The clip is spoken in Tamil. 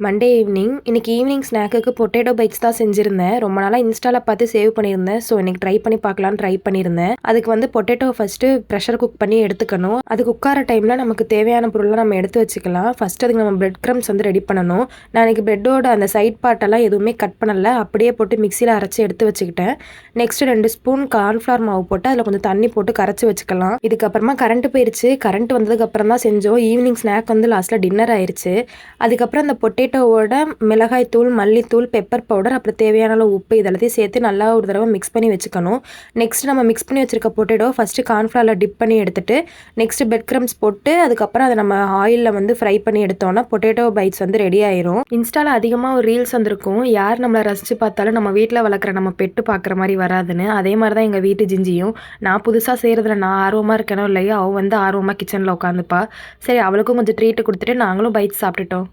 மண்டே ஈவினிங் இன்னைக்கு ஈவினிங் ஸ்நாக்குக்கு பொட்டேட்டோ பைட்ஸ் தான் செஞ்சுருந்தேன். ரொம்ப நாளாக இன்ஸ்டாவில் பார்த்து சேவ் பண்ணியிருந்தேன். ஸோ இன்னைக்கு ட்ரை பண்ணி பார்க்கலான்னு ட்ரை பண்ணியிருந்தேன். அதுக்கு வந்து பொட்டேட்டோ ஃபஸ்ட்டு ப்ரெஷர் குக் பண்ணி எடுத்துக்கணும். அது குக்கார டைமில் நமக்கு தேவையான பொருளை நம்ம எடுத்து வச்சுக்கலாம். ஃபஸ்ட்டு அதுக்கு நம்ம பிரெட் க்ரம்ஸ் வந்து ரெடி பண்ணணும். நான் இன்னைக்கு பிரெட்டோட அந்த சைட் பார்ட்டெல்லாம் எதுவுமே கட் பண்ணலை, அப்படியே போட்டு மிக்சியில் அரைச்சி எடுத்து வச்சுக்கிட்டேன். நெக்ஸ்ட்டு 2 ஸ்பூன் கார்ன்ஃப்ளவர் மாவு போட்டு அதில் கொஞ்சம் தண்ணி போட்டு கரைச்சி வச்சுக்கலாம். இதுக்கப்புறமா கரண்ட் போயிடுச்சு. கரண்ட் வந்ததுக்கப்புறம் தான் செஞ்சோம். ஈவினிங் ஸ்நாக் வந்து லாஸ்ட்டில் டின்னர் ஆயிடுச்சு. அதுக்கப்புறம் அந்த பொட்டேட்டோவோட மிளகாய் தூள், மல்லித்தூள், பெப்பர் பவுடர், அப்புறம் தேவையான அளவு உப்பு இதெல்லாத்தையும் சேர்த்து நல்லா ஒரு தடவை மிக்ஸ் பண்ணி வச்சுக்கணும். நெக்ஸ்ட் நம்ம மிக்ஸ் பண்ணி வச்சிருக்க பொட்டேட்டோ ஃபஸ்ட்டு கார்ன்ஃப்ளவரில் டிப் பண்ணி எடுத்துட்டு நெக்ஸ்ட் பிரெட் க்ரம்ஸ் போட்டு அதுக்கப்புறம் அதை நம்ம ஆயிலில் வந்து ஃப்ரை பண்ணி எடுத்தோம்னா பொட்டேட்டோ பைட்ஸ் வந்து ரெடி ஆயிரும். இன்ஸ்டாவில் அதிகமாக ஒரு ரீல்ஸ் வந்திருக்கும், யார் நம்மளை ரசித்து பார்த்தாலும் நம்ம வீட்டில் வளர்க்குற நம்ம பெட்டு பார்க்குற மாதிரி வராதுன்னு. அதே மாதிரி தான் எங்கள் வீட்டு ஜிஞ்சியும். நான் புதுசாக செய்கிறதுல நான் ஆர்வமாக இருக்கேனோ இல்லையோ, அவள் வந்து ஆர்வமாக கிச்சனில் உட்காந்துப்பா. சரி, அவளுக்கும் கொஞ்சம் ட்ரீட்டு கொடுத்துட்டு நாங்களும் பைட்ஸ் சாப்பிட்டுட்டோம்.